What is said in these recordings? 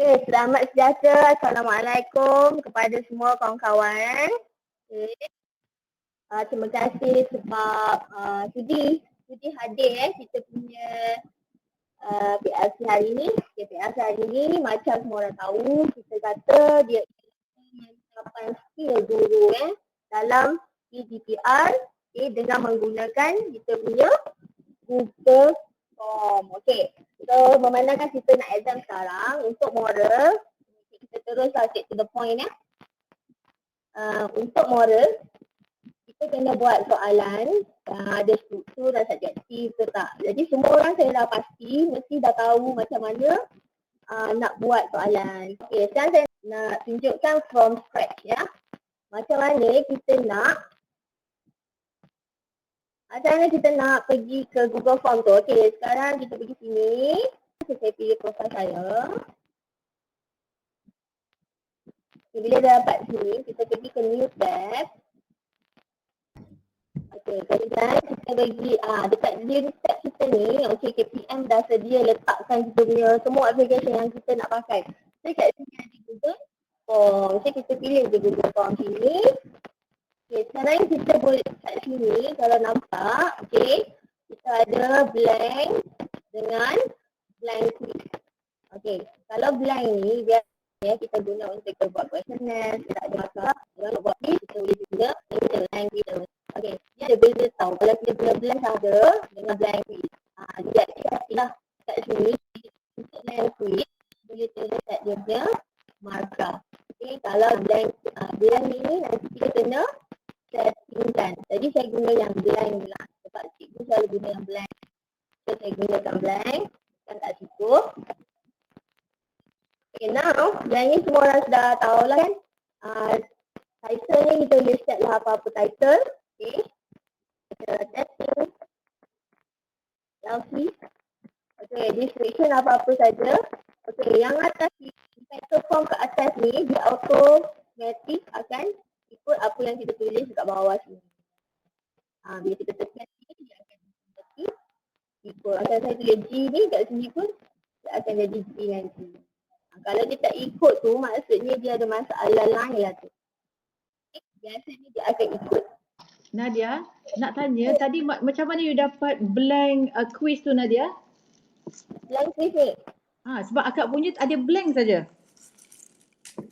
Okay, selamat sejahtera. Assalamualaikum kepada semua kawan-kawan. Okay. Terima kasih sebab sudi hadir kita punya PRC hari ini. Okay, PRC hari ini macam semua orang tahu, kita kata dia mencapaikan skill guru dalam PGPR dengan menggunakan kita punya Google Form. Okay. So, memandangkan kita nak exam sekarang, untuk moral, kita terus straight to the point untuk moral, kita kena buat soalan ada struktur dan subjektif ke tak. Jadi semua orang saya dah pasti, mesti dah tahu macam mana nak buat soalan. Okay, sekarang saya nak tunjukkan from scratch ya. Macam mana kita nak pergi ke Google Form tu. Okay, sekarang kita pergi sini. Saya pilih profil saya. Okay, bila dah dapat sini, kita pergi ke new tab. Okay, kemudian kita bagi dekat new tab kita ni, okay, KPM dah sedia letakkan kita punya semua aplikasi yang kita nak pakai. So, kat sini ada Google Form. Okay, kita pilih je Google Form sini. Okay, sekarang kita boleh kat sini, kalau nampak, okay, kita ada blank dengan blank quiz. Okay, kalau blank ni biar kita guna untuk kita buat questionnaire, kita tak ada masalah. Kalau nak buat quiz, kita boleh juga kita blank quiz. Okay, dia ada beza tau. Kalau kita guna blank saja dengan blank quiz. Dia kasihlah kat sini untuk blank quiz, boleh terletak dia punya markah. Okay, kalau blank ni nanti kita kena settingkan. Jadi saya guna yang blank lah. Sebab cikgu selalu guna yang blank. So saya gunakan blank. Kan tak cukup. Okay, now blank ni semua orang sudah tahu lah kan. Title ni kita boleh set lah apa-apa title. Okay. Setting. Selfie. Okay, description apa-apa saja. Okay, yang atas ni, title form ke atas ni, dia automatic akan ikut apa yang kita tulis dekat bawah sini. Bila kita tekan ni, dia akan automatic ikut. Kalau saya tulis G ni kat sini pun, dia akan jadi G nanti. Kalau dia tak ikut tu, maksudnya dia ada masalah lain lah tu. Biasanya dia akan ikut. Nadia, nak tanya tadi macam mana you dapat blank quiz tu Nadia? Blank quiz ni? Sebab akak punya ada blank saja.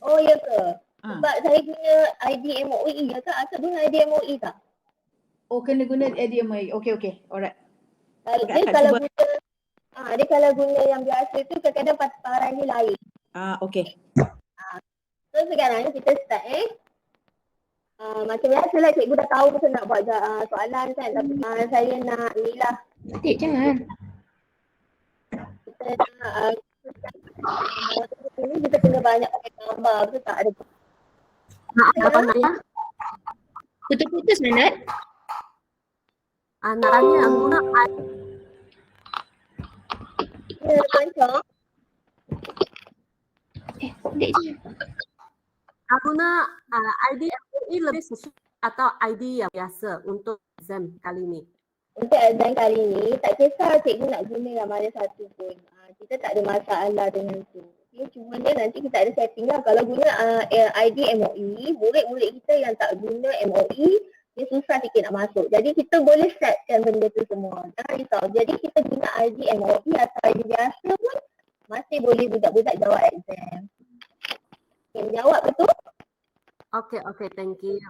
Oh ya ke? Sebab saya guna ID MOE ya ke? Akak guna ID MOE tak? Oh, kena guna ID MOE. Okey, alright. Dia kalau guna yang biasa tu kadang-kadang pasaran ni lain. Okey. So sekarang kita start macam biasa lah, cikgu dah tahu pasal nak buat soalan kan, tapi saya nak ni lah. Adik jangan. Kita nak ini kita kena banyak pakai gambar, betul tak? Ada. Apa Naya? Putus-putus Nat. Nak tanya guna Kencang. Adik je. guna ID MOE lebih sesuai atau ID yang biasa untuk exam kali ni? Untuk exam kali ni, tak kisah cikgu nak guna yang mana satu pun. Kita tak ada masalah dengan tu. Okay, cuma dia nanti kita ada setting lah. Kalau guna ID MOE, murid-murid kita yang tak guna MOE, dia susah sikit nak masuk. Jadi kita boleh setkan benda tu semua. Jangan risau. Jadi kita guna ID MOE atau ID biasa pun masih boleh budak-budak jawab exam. Okay, jawab betul? Okey, thank you.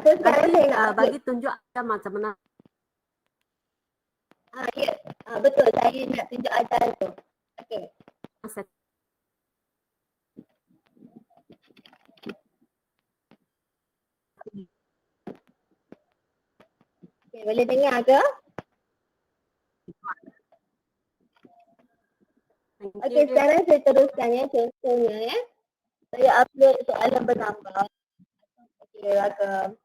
So sekarang saya nak bagi tunjuk macam mana. Ya, betul. Saya nak tunjuk ajar tu. Okey. Okay, boleh dengar ke? Okey, sekarang saya teruskan ya, contohnya ya. Saya upload soalan bergambar. Okey, rakam.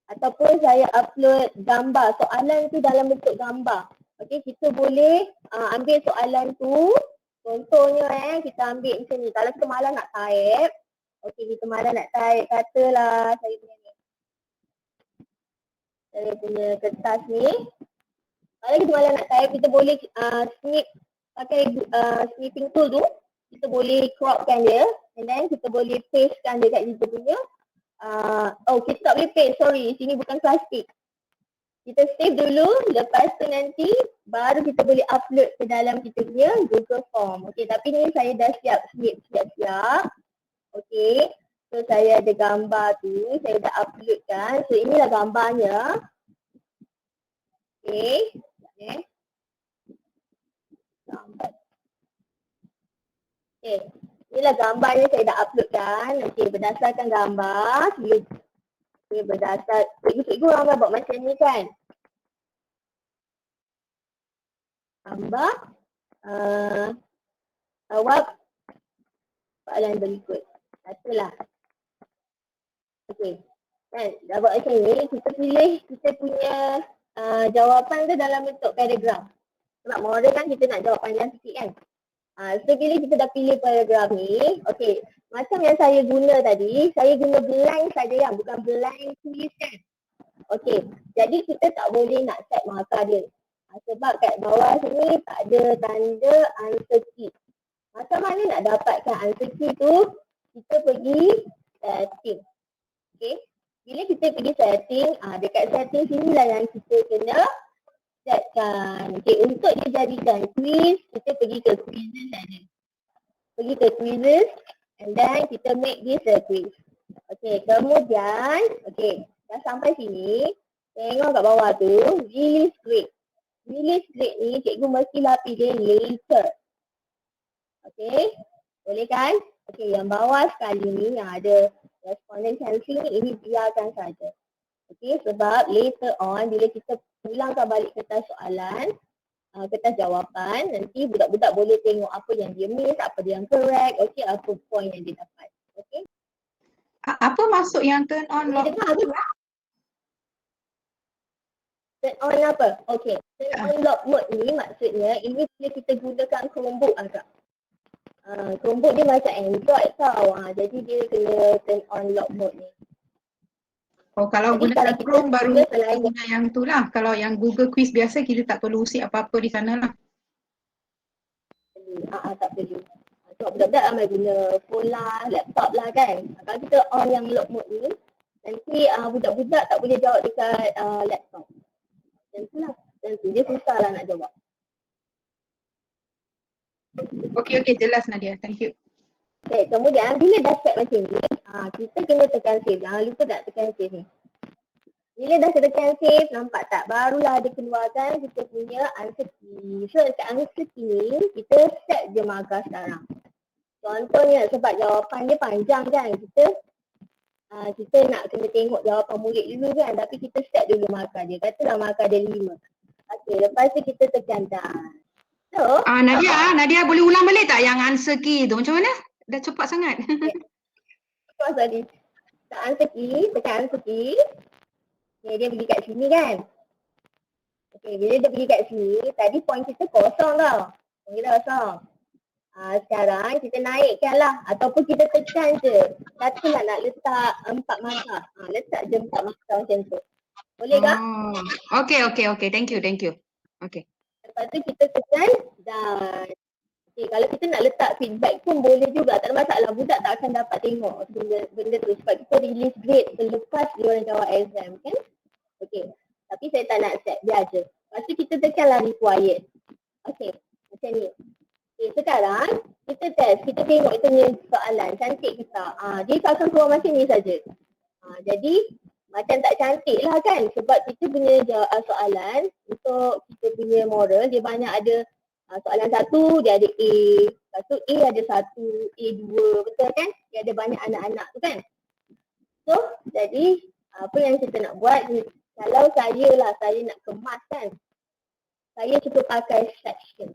Ataupun saya upload gambar. Soalan tu dalam bentuk gambar. Okey, kita boleh ambil soalan tu. Contohnya kita ambil macam ni. Kalau kita malas nak type. Okey, kita malas nak type. Katalah saya punya kertas ni. Kalau kita malas nak type, kita boleh snip pakai snipping tool tu. kita boleh cropkan dia and then kita boleh pastekan dia kat kita punya kita tak boleh paste, sorry, sini bukan plastik. Kita save dulu, lepas tu nanti baru kita boleh upload ke dalam kita punya Google Form. Okey, tapi ni saya dah siap. Okey, so saya ada gambar tu, saya dah uploadkan. So inilah gambarnya. Okey, gambar. Okey, inilah gambarnya saya dah uploadkan. Okey, berdasarkan gambar, cikgu orang buat macam ni kan. Gambar jawab soalan berikut. Katalah. Okey. Kan, dah buat macam ni, kita pilih kita punya jawapan tu dalam bentuk paragraf. Sebab model kan kita nak jawab panjang sikit kan. So bila kita dah pilih paragraf ni, okey, macam yang saya guna tadi, saya guna blank saja yang bukan blank tulis kan. Okey, jadi kita tak boleh nak set markah dia. Sebab kat bawah sini tak ada tanda answer key. Macam mana nak dapatkan answer key tu? Kita pergi setting. Okey, bila kita pergi setting, dekat setting sini lah yang kita kena setkan. Okey, untuk dijadikan quiz, kita pergi ke quizzes saja. Pergi ke quizzes and then kita make this a quiz. Okey, kemudian, okey, dah sampai sini, tengok kat bawah tu, release grade. Release grade ni cikgu mestilah pilih later. Okey, boleh kan? Okey, yang bawah sekali ni yang ada respondent cancel ni, ini biarkan saja. Okey, sebab later on bila kita pulangkan balik kertas soalan, kertas jawapan, nanti budak-budak boleh tengok apa yang dia miss, apa dia yang correct, okey, apa point yang dia dapat. Okey. Apa maksud yang turn on Boleh lock? dengar ke? Turn on apa? Okey, turn on lock mode ni maksudnya ini bila kita gunakan Chromebook agak. Chromebook dia macam Android tau. Jadi dia kena turn on lock mode ni. Oh, kalau Jadi gunakan kalau kita Chrome baru guna selain guna yang tu lah. Kalau yang Google Quiz biasa kita tak perlu usik apa-apa di sana lah. tak perlu. Sebab budak-budak ramai guna phone lah, laptop lah kan. Kalau kita on yang lock mode ni, nanti budak-budak tak boleh jawab dekat laptop. Macam tu lah. Nanti dia susah lah nak jawab. Okey, jelas Nadia. Thank you. Okay, kemudian bila dah set macam ni, kita kena tekan save. Jangan lupa tak tekan save ni. Bila dah tekan save, nampak tak? Barulah dia keluarkan kita punya answer key. So dekat answer key ni, kita set je markah sekarang. Contohnya sebab jawapan dia panjang kan, kita nak kena tengok jawapan murid dulu kan, tapi kita set dulu markah dia. Katalah markah dia 5. Okey, lepas tu kita tekan done. So, Nadia boleh ulang balik tak yang answer key tu? Macam mana? Dah cepat sangat. tadi tekan answer key. Okay, dia pergi kat sini kan. Okay, bila dia pergi kat sini, tadi point kita kosong tau. Point kita kosong. Sekarang kita naikkan lah. Ataupun kita tekan je. Katalah nak letak 4 markah. Letak je 4 markah macam tu. Boleh tak? Okey. Thank you. Okey. Lepas tu kita tekan dan kalau kita nak letak feedback pun boleh juga. Tak ada masalah. Budak tak akan dapat tengok benda tu. Sebab kita release grade selepas dia orang jawab exam kan. Okey. Tapi saya tak nak set. Biar je. Lepas tu kita tekanlah required. Okey. Macam ni. Okay, sekarang kita test, kita tengok kita punya soalan cantik ke tak. Dia akan keluar macam ni saja. Jadi macam tak cantik lah kan, sebab kita punya soalan untuk kita punya moral dia banyak ada soalan 1 dia ada A, lepas tu A ada 1, A 2, betul kan? Dia ada banyak anak-anak tu kan. So jadi apa yang kita nak buat, kalau saya nak kemas kan, saya cuba pakai section.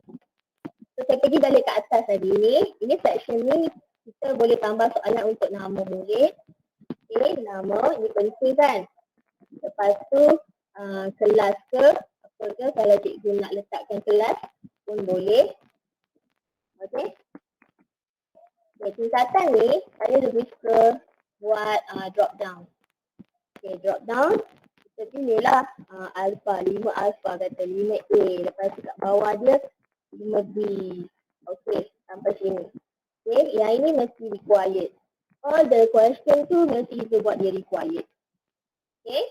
So saya pergi balik ke atas tadi ni, ini section ni kita boleh tambah soalan untuk nama murid. Okay, nama, ini penting kan. Lepas tu kelas ke, apa ke, kalau cikgu nak letakkan kelas pun boleh. Okay. Okay, tingkatan ni saya lebih suka buat drop down. Okay, drop down, kita pilih lah alpha, 5 alpha kata, 5A. Lepas tu kat bawah dia 5B. Okay, sampai sini. yang ini mesti required. All the question tu mesti kita buat dia required. Okay.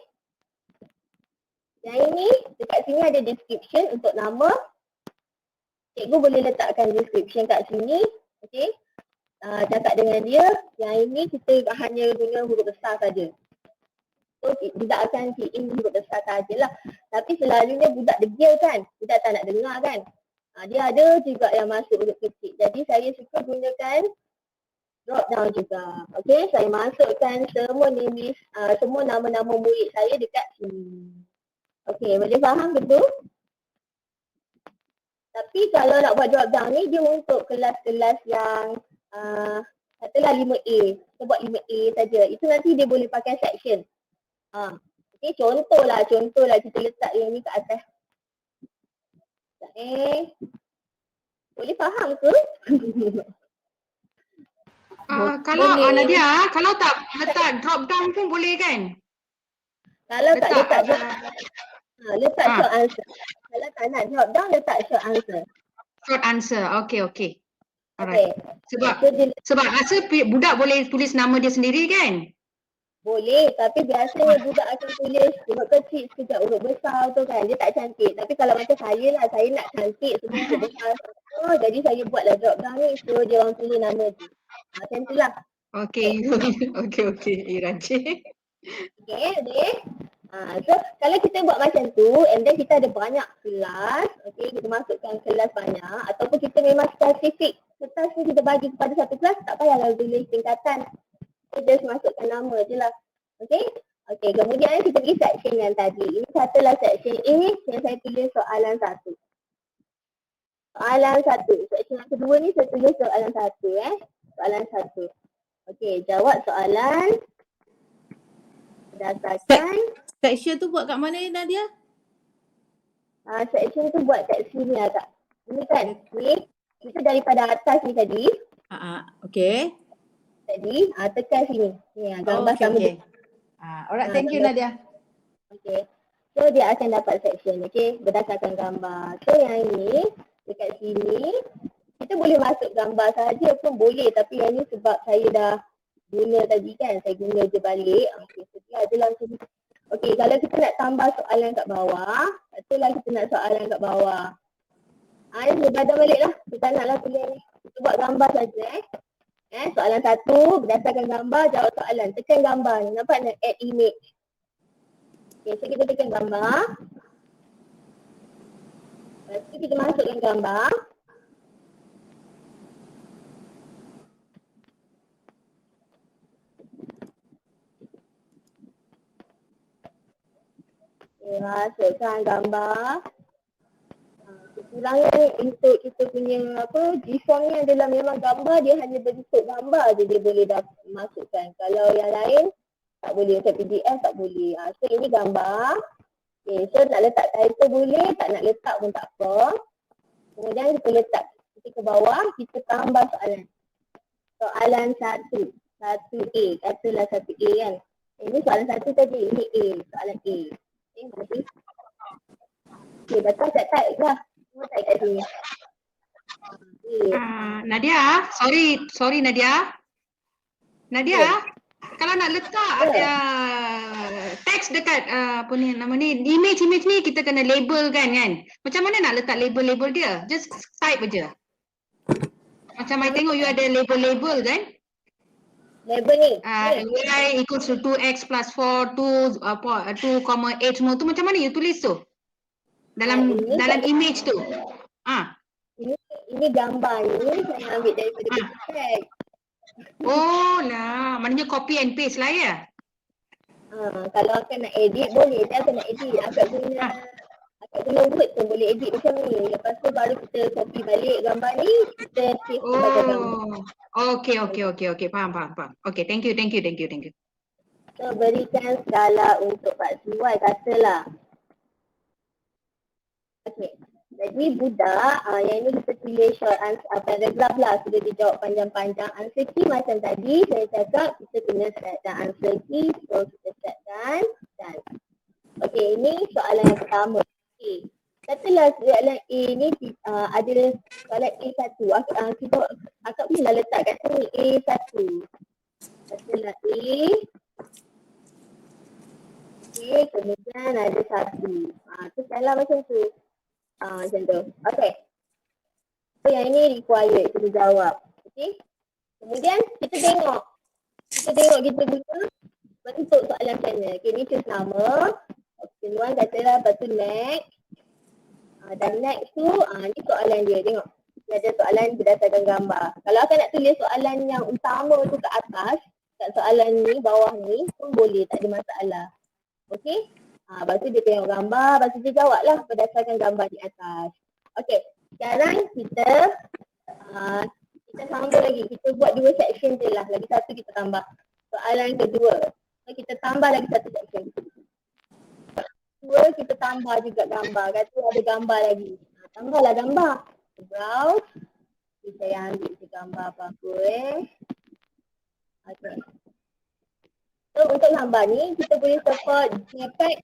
Yang ini dekat sini ada description untuk nama. Cikgu boleh letakkan description kat sini. Okay. Cakap dengan dia, yang ini kita hanya guna huruf besar saja. So tidak akan key in huruf besar sajalah. Tapi selalunya budak degil kan, budak tak nak dengar kan. Dia ada juga yang masuk huruf kecil. Jadi saya suka gunakan drop down juga. Okay, saya masukkan semua semua nama-nama murid saya dekat sini. Okay, boleh faham betul? Tapi kalau nak buat drop down ni, dia untuk kelas-kelas yang katalah 5A. Kita buat 5A saja. Itu nanti dia boleh pakai section. Okay, contohlah kita letak yang ni kat atas. Boleh faham ke? Kalau Boleh. Nadia, kalau tak letak drop down pun boleh kan? Kalau tak letak letak Ah. short answer. Kalau tak nak drop down, letak short answer. Short answer. Okay. Okay. Alright. Sebab rasa budak boleh tulis nama dia sendiri kan? Boleh, tapi biasanya budak akan tulis huruf kecil sekejap huruf besar tu kan. Dia tak cantik. Tapi kalau macam saya lah, saya nak cantik semua huruf besar. Jadi saya buatlah drop down ni. So dia orang tulis nama tu. Macam tu lah. Okay. You rajin. Okay, adik. So kalau kita buat macam tu, and then kita ada banyak kelas, okay, kita masukkan kelas banyak, ataupun kita memang spesifik kertas ni kita bagi kepada satu kelas, tak payah kalau tulis tingkatan. Kita just masukkan nama je lah. Okay? Okay, kemudian kita pergi section yang tadi. Ini katalah section A yang saya tulis soalan 1. Soalan 1. Section yang kedua ni saya tulis soalan 1 Soalan 1. Okay, jawab soalan berdasarkan Section tu buat kat mana Nadia? section tu buat kat sini agak. Ini kan, ni kita daripada atas ni tadi, Okay. tekan sini. Ni gambar okay, sama okay. Alright, thank you Nadia. Okay. So dia akan dapat section, okay, berdasarkan gambar. So yang ini, dekat sini, kita boleh masuk gambar saja pun boleh. Tapi yang ni sebab saya dah guna tadi kan, saya guna je balik. Okay, so dia adalah macam ni. Okay, kalau kita nak tambah soalan kat bawah, katalah kita nak soalan kat bawah. Ini badan balik lah, kita tak naklah tulis ni. Kita buat gambar saja soalan 1, berdasarkan gambar, jawab soalan. Tekan gambar ni, nampak nak add image. Okay, so kita tekan gambar. Lepas tu kita masukkan gambar. Okay, masukkan gambar. Kekurangan untuk kita punya G-form ni adalah memang gambar dia hanya bentuk gambar je dia boleh masukkan. Kalau yang lain tak boleh, macam PDF tak boleh. So ini gambar. Okay, so nak letak title boleh, tak nak letak pun tak apa. Kemudian kita letak kita ke bawah, kita tambah soalan. Soalan 1. 1A, katalah 1A kan. Ini soalan 1 tadi, ini A, soalan A. Okay, masih. Okay, betul tak type lah. Semua type kat sini. Nadia, sorry Nadia. Nadia, kalau nak letak ada teks dekat apa ni nama ni, image ni kita kena label kan. Macam mana nak letak label dia? Just type aja. Macam I tengok you ada label kan? Label ni. Y equals to 2x plus 4, 2, 2,8 semua tu macam mana you tulis tu? Dalam image tu. Ini gambar ni saya ambil daripada teks. Oh lah, maknanya copy and paste lah ya? Kalau akan nak edit boleh, dia akan nak edit. Akak guna Word pun boleh edit macam ni. Lepas tu baru kita copy balik gambar ni, kita paste sebagai gambar. Okay, faham. Okay, thank you. So berikan skala untuk Pak Siwai katalah. Okay. Jadi budak, yang ini kita pilih short answer, paragraph lah, sudah dijawab panjang-panjang. Answer key macam tadi, saya cakap kita kena setkan answer key, so kita setkan dan. Okay, ini soalan yang pertama. Okay. Katalah soalan A ni ada soalan A1. Kita akak bolehlah letak kat sini A1. Katalah A. Okay, kemudian ada 1. Tu salah macam tu. Macam tu. Okay. So yang ini required kita jawab. Okay. Kemudian kita tengok. Kita guna bentuk soalan macam mana. Okay, ni choose nama. Option 1 katalah, lepas tu next. Dan next tu, ni soalan dia. Tengok. Dia ada soalan berdasarkan gambar. Kalau akan nak tulis soalan yang utama tu kat atas, kat soalan ni, bawah ni pun boleh, tak ada masalah. Okay. Lepas tu dia tengok gambar, lepas tu dia jawab lah berdasarkan gambar di atas. Okay. Sekarang kita sambung lagi. Kita buat 2 section je lah. Lagi satu kita tambah. Soalan kedua. So, kita tambah lagi satu section. Kedua kita tambah juga gambar. Kata ada gambar lagi. Tambahlah gambar. Browse. Saya ambil gambar apa-apa Okay. So untuk gambar ni kita boleh support JPEG,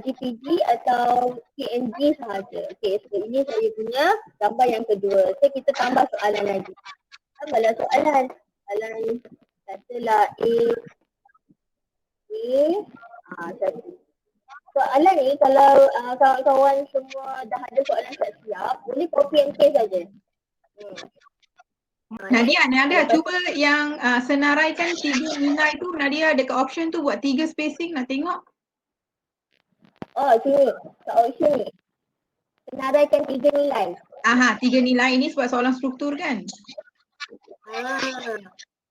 GPG atau PNG sahaja. Okay, so ini saya punya gambar yang kedua. So kita tambah soalan lagi. Tambahlah soalan. Soalan katalah satu. Soalan ni kalau kawan-kawan semua dah ada soalan siap, boleh copy and paste saja. Nadia cuba yang senaraikan 3 nilai tu. Nadia dekat option tu buat 3 spacing, nak tengok. Oh, sini. Kat option ni. Senaraikan 3 nilai. 3 nilai ini sebab soalan struktur kan?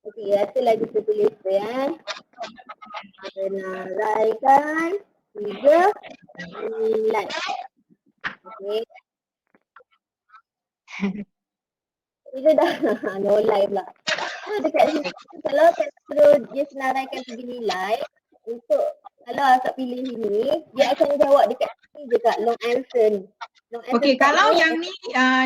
Okey, rasa kita tulis ya. Senaraikan 3 nilai. Okey. Kita dah no live lah. So dekat sini kalau dia senaraikan 3 nilai, untuk kalau akak pilih ini, dia akan jawab dekat sini je kat long answer ni. Okey, kalau yang ni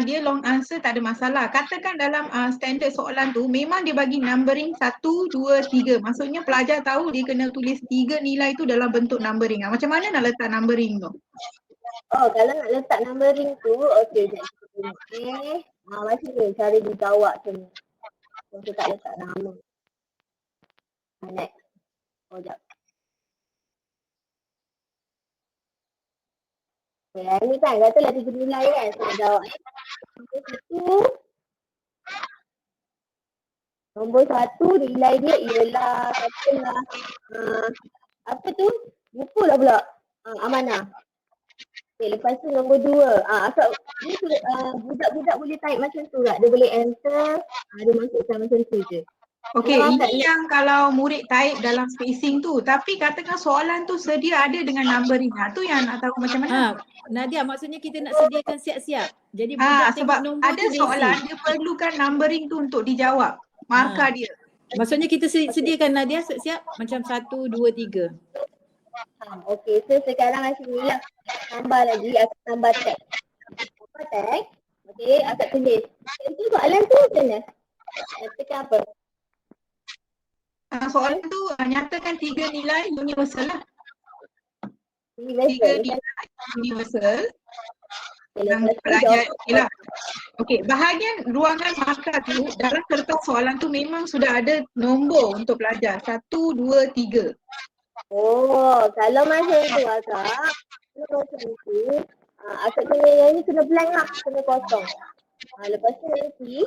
dia long answer tak ada masalah. Katakan dalam standard soalan tu memang dia bagi numbering 1, 2, 3. Maksudnya pelajar tahu dia kena tulis 3 nilai tu dalam bentuk numbering. Macam mana nak letak numbering tu? Oh, kalau nak letak numbering tu, okey, jap kita tengok macam ni cara dijawab tu ni. Kita tak letak nama. Next. Oh, jap. Okay, ni kan katalah 3 nilai kan. So, jawab nombor 1 nilai dia ialah katalah apa tu? Lupalah pula. Amanah. Okay, lepas tu nombor 2. Asal ni budak-budak boleh type macam tu tak? Dia boleh enter, dia masukkan macam tu je. Okey, ini yang kalau murid type dalam spacing tu. Tapi katakan soalan tu sedia ada dengan numbering. Tu yang nak tahu macam mana. Nadia, maksudnya kita nak sediakan siap-siap. Jadi budak sebab tengok nombor ada tu soalan dia perlukan numbering tu untuk dijawab. Markah dia. Maksudnya kita sediakan Nadia siap-siap macam 1, 2, 3. Okey, so sekarang macam ni lah. Tambah lagi, aku tambah tag. Tambah tag. Okey, akak tulis. Itu soalan tu macam mana? Tekan apa? Soalan tu nyatakan 3 nilai universal lah. 3 nilai universal. Yang pelajar lah. Okey, bahagian ruangan markah tu dalam kertas soalan tu memang sudah ada nombor untuk pelajar. 1, 2, 3. Oh, kalau macam tu akak kena yang ni kena blank lah, kena kosong. Lepas tu nanti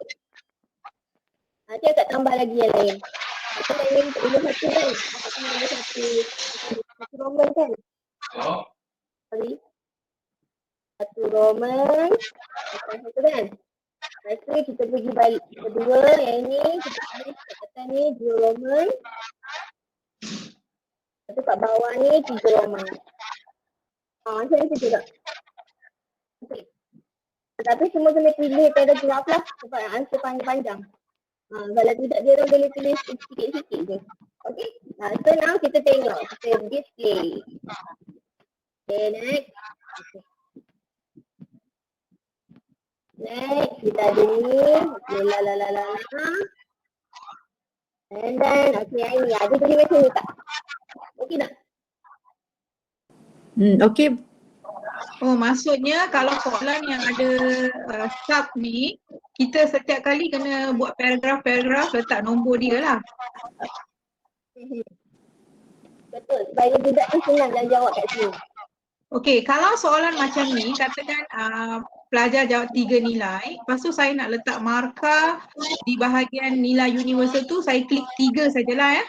akak tambah lagi yang lain. Akak lain nombor 1 kan? Akak nombor 1 Roman kan? Sorry. 1 Roman. Satu kan? Lepas tu kita pergi balik kedua yang ni, kita tulis kat atas ni 2 Roman. Lepas tu kat bawah ni 3 Roman. Macam ni juga. Okay. Tapi semua kena pilih paragraf lah sebab answer panjang-panjang. Kalau tidak dia orang boleh tulis sikit-sikit je. Okay. So now kita tengok. Kita display. Okay, next. Okay. Next, kita ada ni. Okay, And then, okay, yang ni. Ada tulis macam ni tak? Okay tak? Okay. Oh, maksudnya kalau soalan yang ada sub ni, kita setiap kali kena buat paragraf-paragraf, letak nombor dia lah. Betul, supaya budak tu senang dan jawab kat sini. Okey, kalau soalan macam ni, katakan pelajar jawab 3 nilai, lepas tu saya nak letak markah di bahagian nilai universal tu, saya klik 3 sajalah ya.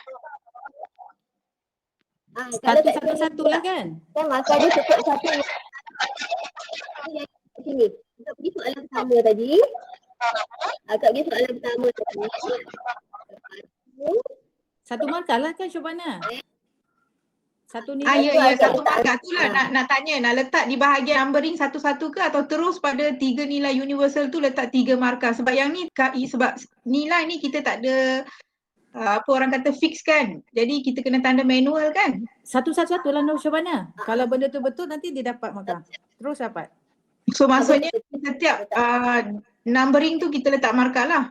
Kalau kat Satu-satu lah kan? kan maka dia cukup satu yang kat sini. Untuk pergi soalan pertama tadi. Kak pergi soalan pertama tadi. Lepas tu, Satu markah lah kan Syobana? Satu Ya, nilai. satu markah tu lah nak tanya, nak letak di bahagian numbering satu-satu ke atau terus pada 3 nilai universal tu letak 3 markah. Sebab yang ni, sebab nilai ni kita tak ada apa orang kata fix kan. Jadi kita kena tanda manual kan. Satu-satu lah Nur Syobana. Kalau benda tu betul nanti dia dapat markah. Terus dapat. So maksudnya setiap numbering tu kita letak markah lah.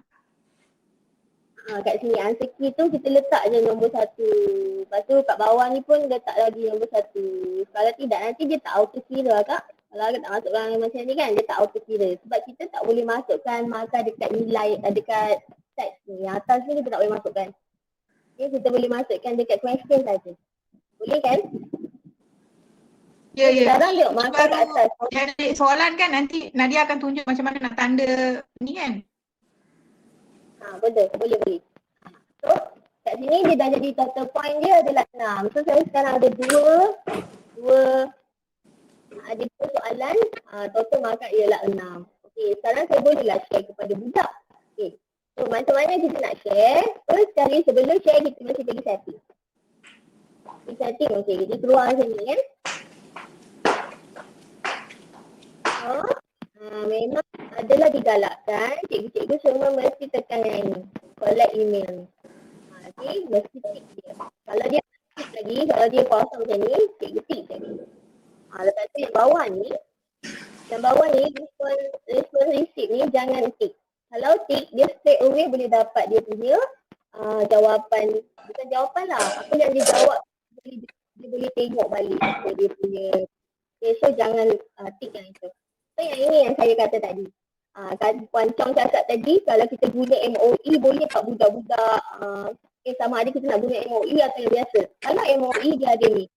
kat sini answer key tu kita letak je nombor 1. Lepas tu kat bawah ni pun letak lagi nombor 1. Kalau tidak nanti dia tak auto kira Kak. Kalau Kak tak masukkan macam ni kan dia tak auto kira. Sebab kita tak boleh masukkan markah dekat nilai dekat teks ni. Yang atas ni kita tak boleh masukkan. Okay, kita boleh masukkan dekat question saja. Boleh kan? Ya. Sekarang tengok markah kat atas. Jadi soalan kan nanti Nadia akan tunjuk macam mana nak tanda ni kan. Betul. Boleh. So, kat sini dia dah jadi total point dia adalah 6. So, saya sekarang ada ada 2 soalan, total markah ialah 6. Okey, sekarang saya bolehlah share kepada budak. Okey. So, macam mana kita nak share? First sekali sebelum share kita mesti pergi setting. Okey, kita keluar macam ni kan. Memang adalah digalakkan cikgu-cikgu semua mesti tekan yang ini, collect email ni. Okey, mesti tick dia. Kalau dia tick lagi, kalau dia kosong macam ni, cikgu tick lagi. Lepas tu yang bawah ni response receipt ni jangan tick. Kalau tick, dia straight away boleh dapat dia punya jawapan, bukan jawapan lah, apa yang dia jawab dia boleh tengok balik apa dia punya. Okay, so jangan tick yang itu. So yang ini yang saya kata tadi. Puan Chong cakap tadi kalau kita guna MOE boleh tak budak-budak sama ada kita nak guna MOE atau yang biasa. Kalau MOE dia ada ni.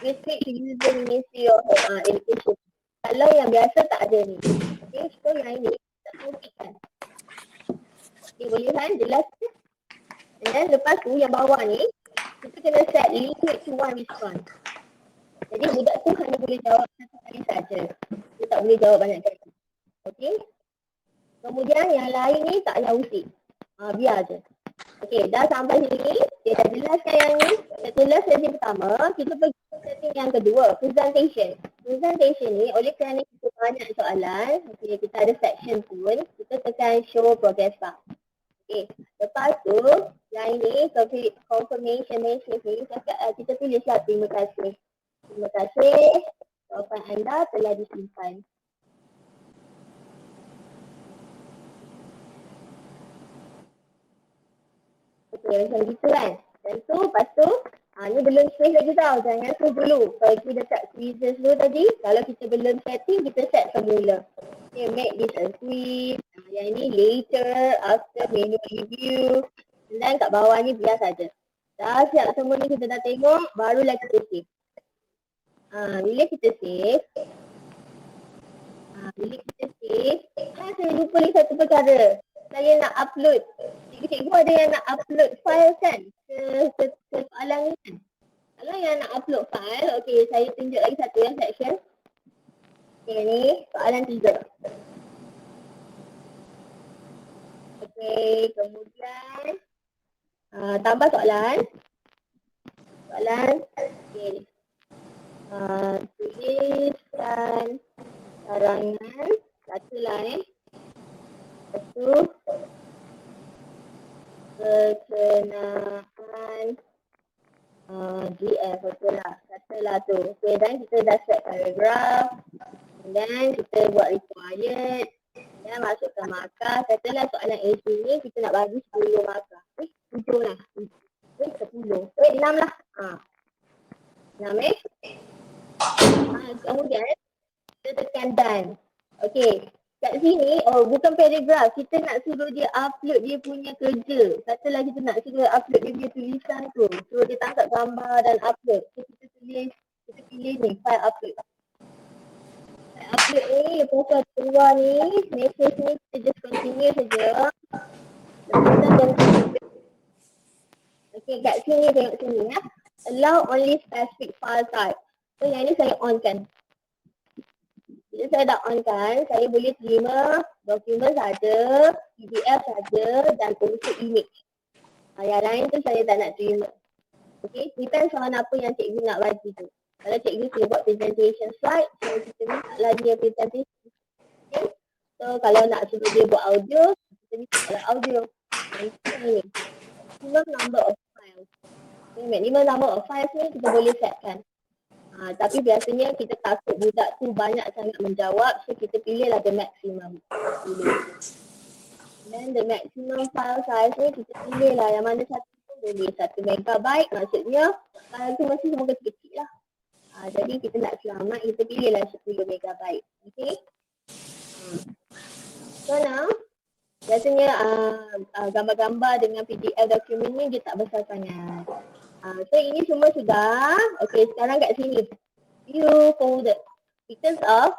Restrict user Ministry of Education. Kalau yang biasa tak ada ni. Okay, so yang ini tak kan. Okay, boleh kan? Jelas kan? Dan lepas tu yang bawah ni kita kena set limit to one response. Jadi budak tu hanya boleh jawab satu kali saja. Dia tak boleh jawab banyak kali. Okey. Kemudian yang lain ni tak payah usik. Biar je. Okey, dah sampai sini. Dia dah jelaskan yang ni. Kita jelas sesi pertama. Kita pergi ke setting yang kedua. Presentation. Presentation ni oleh kerana kita banyak soalan. Okey, kita ada section pun. Kita tekan show progress bar. Okey. Lepas tu, yang ini confirmation message ni kita tulislah terima kasih. Terima kasih. Jawapan anda telah disimpan. Okey, macam gitu kan. Dan tu, lepas tu, ni belum save lagi tau. Jangan tu dulu. Pergi dekat quizzes dulu tadi. Kalau kita belum setting, kita set semula. Okay, make this a quiz. Yang ini later, after menu review. Dan kat bawah ni biar saja. Dah siap semua ni kita dah tengok, barulah kita save. Bila kita save, saya lupa ni satu perkara. Saya nak upload. Cikgu ada yang nak upload file kan ke soalan ni kan. Kalau yang nak upload file, okey saya tunjuk lagi satu yang section. Okey ni soalan 3. Okey, kemudian tambah soalan. Okey. Tuliskan sarangan satulah Lepas tu berkenaan GF betul lah. Katalah tu. Okay, dan kita dah set paragraf. Dan kita buat required. Dan masukkan markah. Katalah soalan AC ni kita nak bagi 10 markah. 7 lah. 10. 6 lah. 6 Kemudian kita tekan done. Okey, kat sini, bukan paragraf, kita nak suruh dia upload dia punya kerja. Katalah kita nak suruh upload dia punya tulisan tu, suruh dia tangkap gambar dan upload. So kita pilih ni, file upload. File upload ni, lepas tu keluar ni, message ni kita just continue saja. Lepas tu okey, kat sini tengok sini ya. Allow only specific file type. So yang ni saya on kan. Jadi saya dah on kan, saya boleh terima dokumen saja, PDF saja dan untuk image. Yang lain tu saya tak nak terima. Okay, depends on apa yang cikgu nak bagi tu. Kalau cikgu suruh buat presentation slide, so kita minta lah dia presentation. Okay, so kalau nak suruh dia buat audio, kita minta lah audio. Ini, minimum number of files. Okay, minimum number of files ni kita boleh setkan. Tapi biasanya kita takut budak tu banyak sangat menjawab, so kita pilihlah the maximum. Dan the maximum file size ni kita pilihlah yang mana satu pun boleh. 1 megabyte maksudnya file tu mesti semua kecil-kecil lah. Jadi kita nak selamat, kita pilihlah 10 megabyte. Okay. So now, biasanya gambar-gambar dengan PDF dokumen ni dia tak besar sangat. So ini semua sudah. Okay, sekarang kat sini view folder. Because of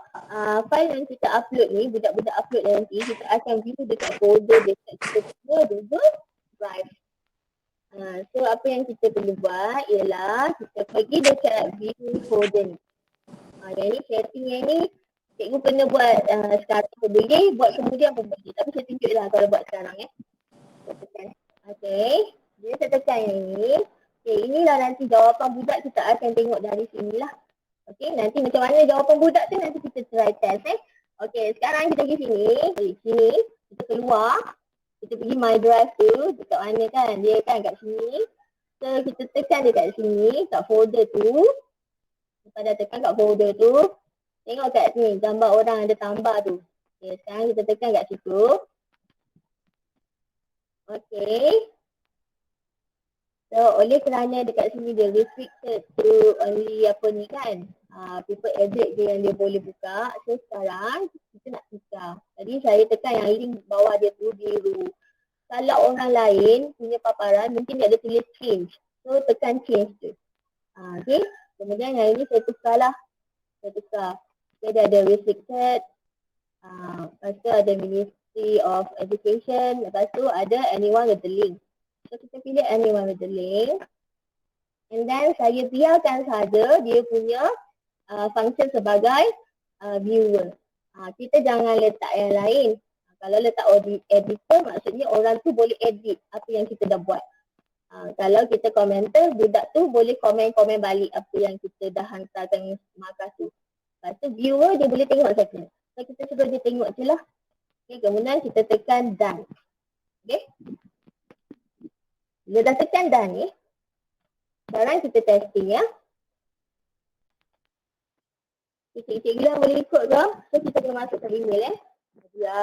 file yang kita upload ni, budak-budak upload nanti, kita akan view dekat folder dekat kita semua Google Drive. So apa yang kita perlu buat ialah kita pergi dekat view folder ni. Yang ni setting yang ni cikgu kena buat sekarang pun boleh, buat kemudian pun boleh. Tapi saya tunjuklah kalau buat sekarang ya. Saya tekan. Okay. Jadi saya tekan yang ni. Okay, inilah nanti jawapan budak kita akan tengok dari sinilah. Okay, nanti macam mana jawapan budak tu nanti kita try test Okay, sekarang kita pergi sini. Sini, kita keluar. Kita pergi my drive tu, dekat mana kan? Dia kan kat sini. So kita tekan dekat sini, kat folder tu. Lepas dah tekan kat folder tu, tengok kat sini gambar orang ada tambah tu. Okay, sekarang kita tekan kat situ. Okay. So oleh kerana dekat sini dia restricted to only apa ni kan, people edit je yang dia boleh buka. So sekarang kita nak tukar. Tadi saya tekan yang link bawah dia tu biru. Kalau orang lain punya paparan mungkin dia ada tulis change. So tekan change tu. Okay. Kemudian yang ini saya tukar lah. Saya tukar. Okay, dia ada restricted. Lepas tu ada Ministry of Education. Lepas tu ada anyone with the link. So kita pilih anyone with the link. And then saya biarkan saja dia punya function sebagai viewer. Kita jangan letak yang lain. Kalau letak editor maksudnya orang tu boleh edit apa yang kita dah buat. Kalau kita komentar, budak tu boleh komen-komen balik apa yang kita dah hantarkan markah tu. Lepas tu viewer dia boleh tengok saja. So kita suruh dia tengok je lah. Okay, kemudian kita tekan done. Okay. Bila dah tekan done ni, sekarang kita testing ya. Cikgu yang boleh ikut ke? So kita kena masukkan email ya.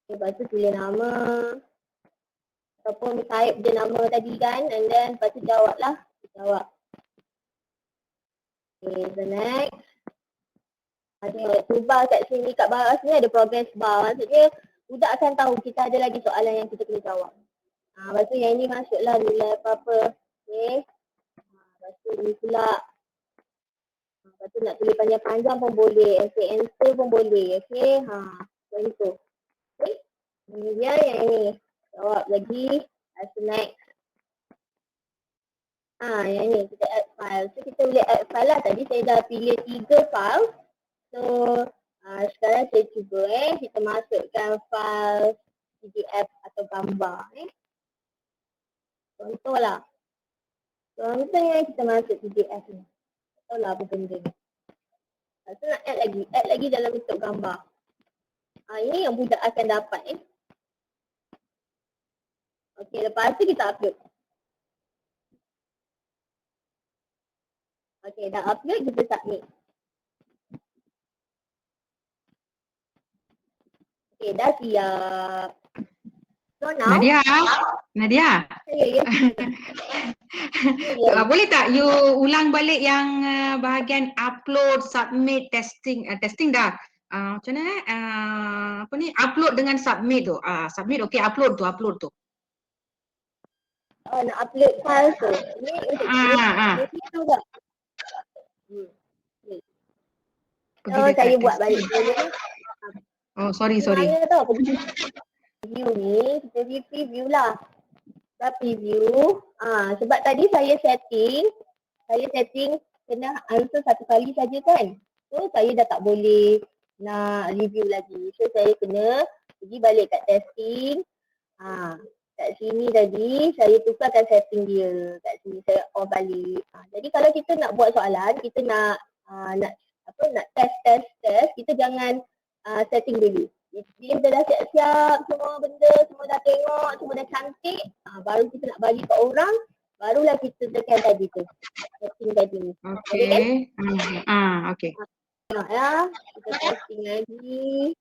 Lepas tu tulis nama. Ataupun type je nama tadi kan. And then lepas tu jawab lah. Jawab. Okay, so next. Tengok tu bar kat sini, kat bawah sini ada progress bar. Maksudnya budak akan tahu kita ada lagi soalan yang kita kena jawab. Lepas tu yang ni masuklah nilai apa-apa. Okay. Lepas tu ni pula. Lepas tu nak tulis panjang-panjang pun boleh. Answer pun boleh. Okay. Macam tu. Okay. Kemudian yang ni. Jawab lagi. Lepas tu next. Yang ni kita add file. So kita boleh add file lah. Tadi saya dah pilih 3 file. So sekarang saya cuba kita masukkan file PDF atau gambar Contoh lah. Contohnya kita masuk PDF ni. Contoh lah apa benda ni. Lepas tu nak add lagi dalam bentuk gambar. Ini yang budak akan dapat Okey, lepas tu kita upload. Okey, dah upload kita submit. Okay, dah siap. So now, Nadia, Nadia. saya Boleh tak you ulang balik yang bahagian upload, submit, testing, testing dah. Macam mana apa ni, upload dengan submit tu. Submit okey, upload tu. nak upload file tu. Ni untuk tu tak? So saya buat balik dulu. Oh, sorry. Sebenarnya tau, preview ni, kita preview lah. Kita preview, sebab tadi saya setting kena answer satu kali saja kan. So saya dah tak boleh nak review lagi. So saya kena pergi balik kat testing. Kat sini tadi saya tukarkan setting dia. Kat sini saya off balik. Jadi kalau kita nak buat soalan, kita nak test, kita jangan setting dulu. Bila kita dah siap-siap semua benda, semua dah tengok, semua dah cantik, baru kita nak bagi ke orang, barulah kita tekan tadi tu. Setting tadi ni. Okey. Okey. Tengok ya, kita testing lagi.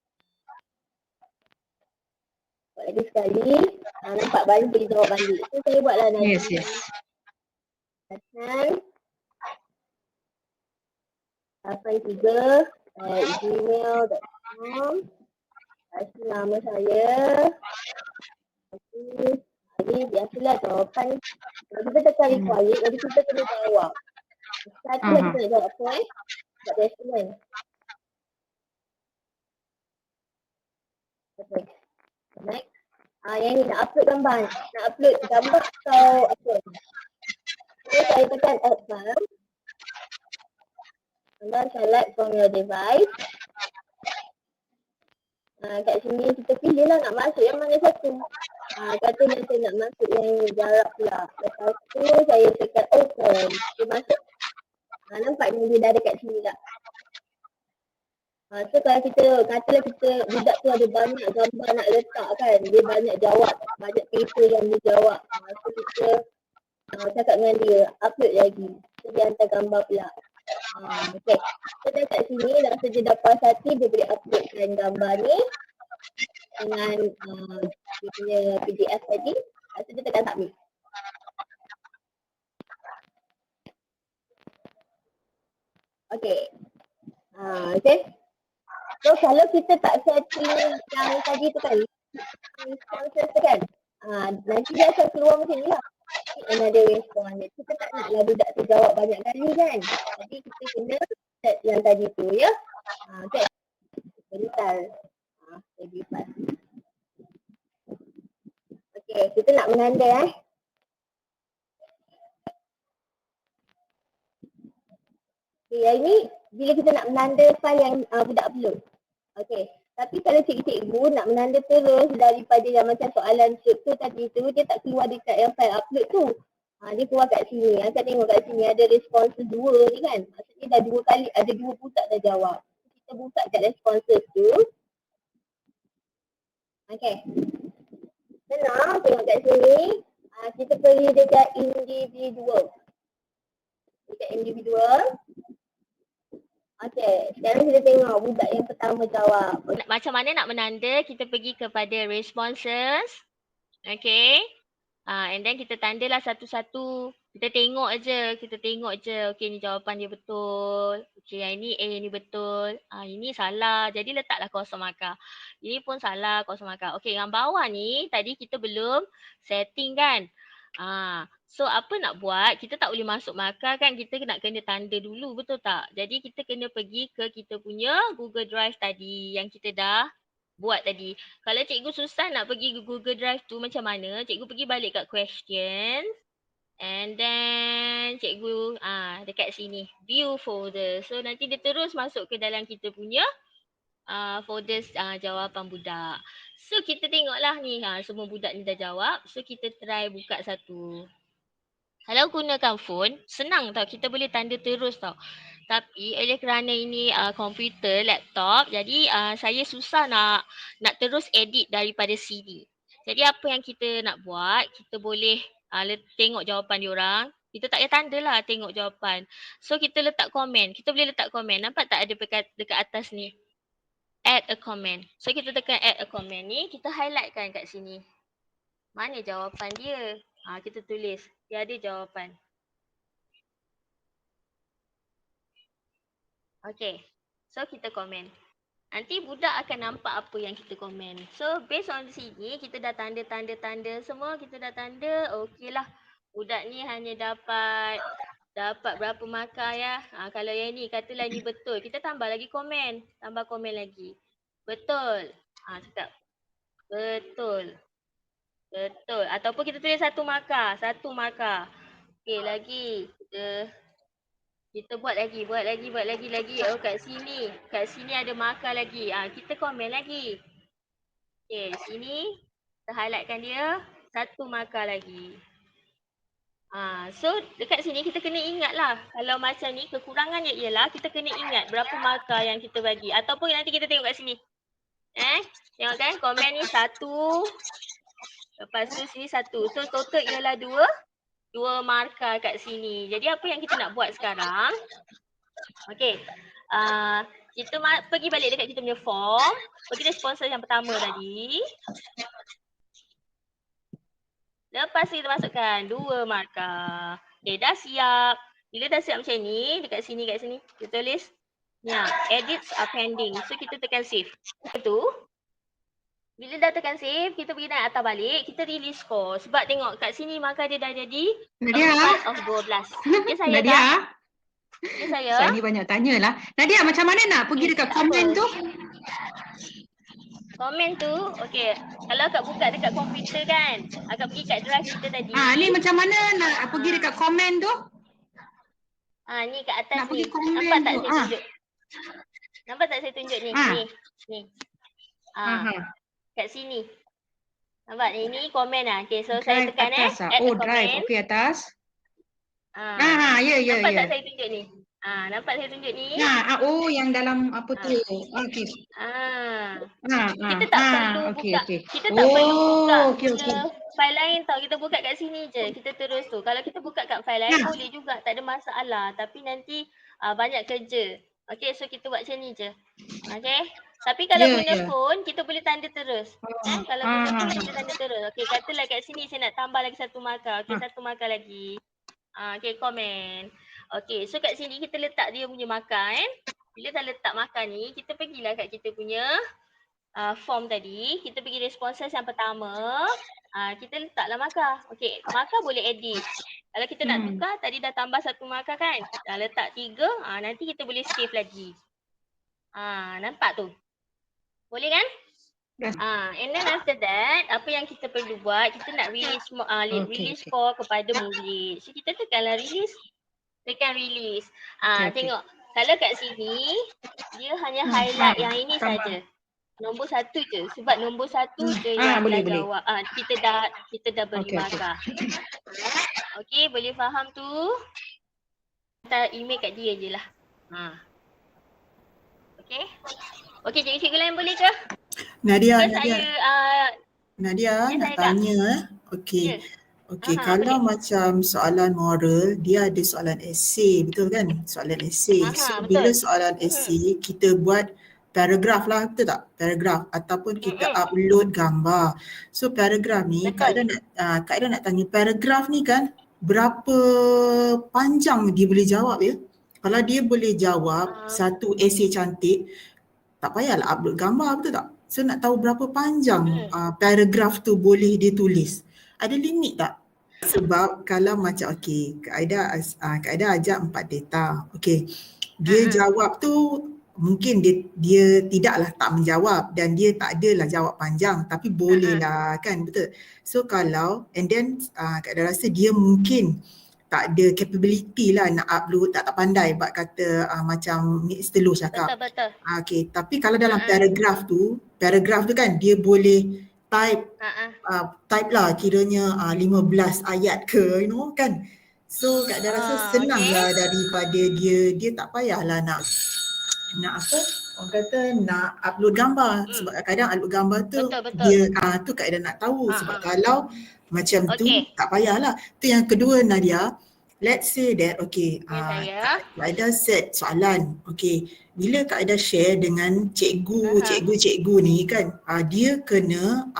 Buat lagi sekali. Nampak baru boleh jawab balik. So saya buatlah nanti. Yes. Tekan. 83@gmail.com. Kasih nama saya. Ini biasalah jawapan. Kalau kita tekan required, jadi kita kena jawab. Satu lagi kita nak jawab apa buat testament. Okay. Next. Yang ni nak upload gambar. Nak upload gambar atau apa? So saya tekan add file. And then select from your device. Kat sini kita pilih lah nak masuk yang mana satu. Katalah saya nak masuk yang jarak pula. Lepas tu saya tekan open. Dia masuk. Nampak ni dia dah dekat sini tak? So kalau kita, katalah kita, budak tu ada banyak gambar nak letak kan. Dia banyak jawab, banyak paper yang dia jawab. So kita cakap dengan dia, upload lagi. So dia hantar gambar pula. Okay. So kat sini dah saja dah puas hati, dia boleh uploadkan gambar ni dengan dia punya PDF tadi. Lepas tu dia tekan submit. Okay. Okay. So kalau kita tak setting yang tadi tu kan, responses tu kan, nanti dia akan keluar macam ni lah. Another response. Kita tak naklah budak tu jawab banyak kali kan. Jadi kita kena set yang tadi tu ya. Okay. Bentar. Lagi pas. Okay, kita nak menanda Okay, yang ni bila kita nak menanda file yang budak upload. Okay. Tapi kalau cikgu nak menanda terus daripada yang macam soalan tu tadi tu, dia tak keluar dekat yang file upload tu. Dia keluar kat sini. Saya tengok kat sini ada responses 2 ni kan. Maksudnya dah 2 kali, ada 2 budak dah jawab. Kita buka kat responses tu. Okay. Senang tengok kat sini. Kita pergi dekat individual. Dekat individual. Okay, sekarang kita tengok budak yang pertama jawab. Macam mana nak menanda, kita pergi kepada responses. Okay. And then kita tandalah satu-satu. Kita tengok je. Okay, ni jawapan dia betul. Okay, yang ini A ni betul. Ini salah. Jadi letaklah kosong markah. Ini pun salah, kosong markah. Okay, yang bawah ni tadi kita belum setting kan. So apa nak buat, kita tak boleh masuk markah kan, kita nak kena tanda dulu, betul tak? Jadi kita kena pergi ke kita punya Google Drive tadi yang kita dah buat tadi. Kalau cikgu susah nak pergi ke Google Drive tu macam mana, cikgu pergi balik kat questions and then cikgu dekat sini view folder. So nanti dia terus masuk ke dalam kita punya folders jawapan budak. So kita tengoklah ni, semua budak ni dah jawab. So kita try buka satu. Kalau gunakan phone, senang tau. Kita boleh tanda terus tau. Tapi oleh kerana ini komputer, laptop, jadi saya susah nak terus edit daripada sini. Jadi apa yang kita nak buat, kita boleh tengok jawapan diorang. Kita tak payah tanda lah tengok jawapan. So kita letak komen. Kita boleh letak komen. Nampak tak ada dekat atas ni? Add a comment. So kita tekan add a comment ni, kita highlightkan kat sini. Mana jawapan dia? Kita tulis. Dia ada jawapan. Okay. So kita komen. Nanti budak akan nampak apa yang kita komen. So based on sini kita dah tanda semua, kita dah tanda. Okey lah. Budak ni hanya dapat berapa markah ya. Kalau yang ni katalah ni betul. Kita tambah lagi komen. Tambah komen lagi. Betul. Cakap. Betul. Betul. Ataupun kita tulis 1 markah. 1 markah. Okey lagi. Kita buat lagi. Oh kat sini ada markah lagi. Kita komen lagi. Okey, sini kita highlightkan dia 1 markah lagi. So dekat sini kita kena ingat lah. Kalau macam ni kekurangannya ialah kita kena ingat berapa markah yang kita bagi. Ataupun nanti kita tengok kat sini. Tengok kan komen ni 1. Lepas tu sini 1. So total ialah 2 markah kat sini. Jadi apa yang kita nak buat sekarang? Okey. Kita pergi balik dekat kita punya form. Pergi responsor yang pertama tadi. Lepas kita masukkan 2 markah. Okey, dah siap. Bila dah siap macam ni, dekat sini kita tulis ni edits are pending. So kita tekan save. Itu bila dah tekan save, kita pergi naik atas balik, kita release score. Sebab tengok kat sini markah dia dah jadi 4 of 12. Ya saya Nadia. dah. Ya saya. Saya ni banyak tanya lah. Nadia, macam mana nak pergi dekat komen tu? Komen tu, okey. Kalau akak buka dekat komputer kan, akak pergi kat drive kita tadi. Ni macam mana nak pergi dekat komen tu? Ni kat atas Nak ni. pergi komen Nampak tak tu. saya tunjuk? Nampak tak saya tunjuk ni? Ni. Kat sini. Nampak ni? Ini komen lah. Okay, so saya Drive tekan atas add Oh, a drive. comment. Okey, atas. Ya. Ya. Nampak tak saya tunjuk ni? Nampak saya tunjuk ni? Yang dalam apa tu? Okey. Kita tak perlu buka. Okey. Kita tak perlu buka okey. file lain tau. Kita buka kat sini je. Kita terus tu. Kalau kita buka kat file lain boleh juga. Tak ada masalah. Tapi nanti banyak kerja. Okay, so kita buat macam ni je. Okay. Tapi kalau guna phone, kita boleh tanda terus. Kalau guna phone, kita tanda terus. Okay, katalah kat sini saya nak tambah lagi 1 markah. Okay, 1 markah lagi. Okay, komen. Okay, so kat sini kita letak dia punya markah kan. Bila dah letak markah ni, kita pergilah kat kita punya form tadi. Kita pergi responses yang pertama. Kita letaklah markah. Okay, markah boleh edit. Kalau kita nak tukar, tadi dah tambah 1 markah kan. Dah letak 3, nanti kita boleh save lagi. Nampak tu? Boleh kan? And then after that, apa yang kita perlu buat, kita nak release score kepada murid. So kita tekanlah release. Tekan release. Tengok. Kalau kat sini, dia hanya highlight yang ini saja. Nombor 1 je. Sebab nombor 1 je yang boleh. jawab. Kita dah beri markah. Okey, boleh faham tu? Hantar email kat dia je lah. Okey. Okey, jadi cikgu lain boleh ke? Nadia Ya, nak saya tanya Okey. Okey, kalau macam soalan moral, dia ada soalan essay, betul kan? Soalan essay. So betul. bila soalan essay, kita buat paragraf lah, betul tak? Paragraf ataupun kita upload gambar. So paragraf ni, Kak Ida nak tanya, paragraf ni kan berapa panjang dia boleh jawab ya? Kalau dia boleh jawab satu essay cantik, tak payahlah upload gambar, betul tak? So nak tahu berapa panjang paragraf tu boleh ditulis. Ada limit tak? Sebab kalau macam Kak Aida ajak 4 data. Okey. Dia jawab tu mungkin dia tidaklah tak menjawab dan dia tak adalah jawab panjang tapi bolehlah kan, betul. So kalau and then Kak Aida rasa dia mungkin tak ada capability lah nak upload, tak pandai buat kata macam Mr. Loh cakap. Betul. Okey, tapi kalau dalam paragraf tu kan dia boleh type lah kiranya 15 ayat ke, kan. So Kak Aida rasa senang lah daripada dia tak payahlah nak apa, orang kata nak upload gambar. Sebab kadang-kadang upload gambar tu Betul. dia tu Kak Aida nak tahu sebab kalau macam tu tak payahlah. Tu yang kedua Nadia, let's say that okay, Ya saya. Kak Aida set soalan. Okay, bila Kak Aida share dengan cikgu ni kan, dia kena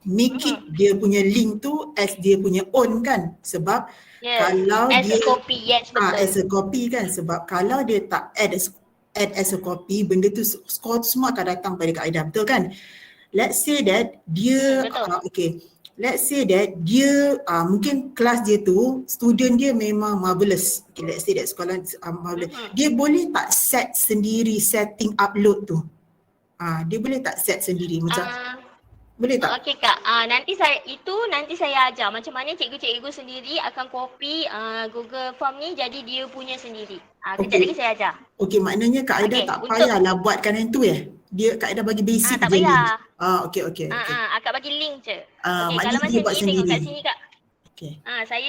make it dia punya link tu as dia punya own kan. Sebab Yes. kalau As dia a copy, yes betul. as a copy kan, sebab kalau dia tak add as a copy, benda tu skor tu semua akan datang pada Kak Aida, betul kan? Let's say that dia Betul. okay, let's say that dia mungkin kelas dia tu student dia memang marvelous. Okay, let's say that sekolah marvelous. Dia boleh tak set sendiri setting upload tu? Dia boleh tak set sendiri macam boleh tak? Okey Kak, nanti saya ajar macam mana cikgu-cikgu sendiri akan copy Google Form ni jadi dia punya sendiri. Kejap Okey. lagi saya ajar. Okey, maknanya Kak Aida Okey, tak untuk- payahlah buatkan yang tu Dia Kak Aida bagi basic tak je link. payah. Okey. Akak bagi link je. Okey, Maknanya kalau dia macam buat ni tengok sendiri. kat sini Kak. Okey. Saya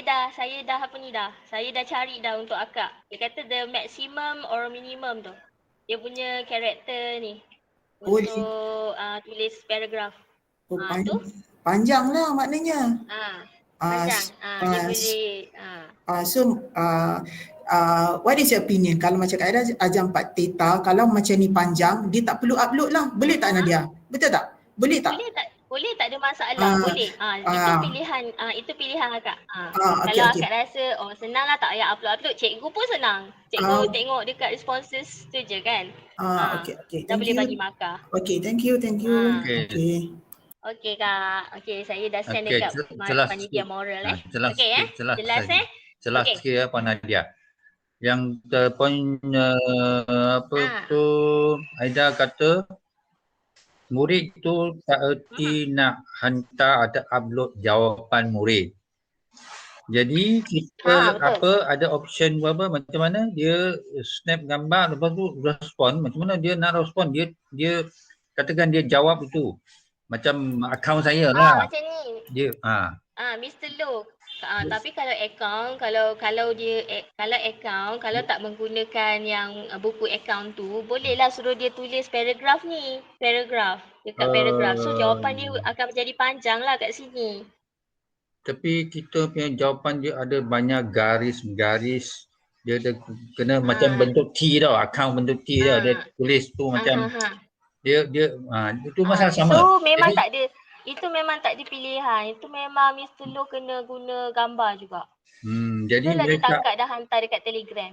dah apa ni dah. Saya dah cari dah untuk akak. Dia kata the maximum or minimum tu. Dia punya karakter ni. Oh, Untuk tulis paragraf. Tu. Panjang lah maknanya. Panjang. Dia boleh What is your opinion? Kalau macam Kak Aida ajar 4 theta, kalau macam ni panjang, dia tak perlu upload lah. Boleh tak Nadia? Betul tak? Boleh tak? Boleh tak ada masalah. Boleh. Itu pilihan akak. Kalau akak rasa senang lah tak payah upload. Cikgu pun senang. Cikgu tengok dekat responses tu je kan. Okay. Dah Thank boleh you. bagi markah. Okay, thank you. Okay. Okey Kak. Okey, saya dah send Okey, dekat jelas panitia sikit. moral Jelas Okey sikit, Jelas Jelas Okey. sikit Puan Nadia. Yang poin tu Aida kata murid tu tak erti nak hantar ada upload jawapan murid. Jadi kita Betul. ada option macam mana dia snap gambar lepas tu respon, macam mana dia nak respon, dia katakan dia jawab itu. Macam akaun saya lah. Macam ni. Dia Mr. Low. Tapi kalau account, kalau tak menggunakan yang buku account tu, bolehlah suruh dia tulis paragraf ni. Dekat paragraf. So jawapan dia akan menjadi panjang lah kat sini. Tapi kita punya jawapan dia ada banyak garis-garis. Dia ada kena macam bentuk T tau, akaun bentuk T tau. Dia tulis tu macam dia itu masalah sama. So memang tak ada. Itu memang tak ada pilihan. Itu memang Mr. Low kena guna gambar juga. Jadi itulah dia mereka tangkap dah hantar dekat Telegram.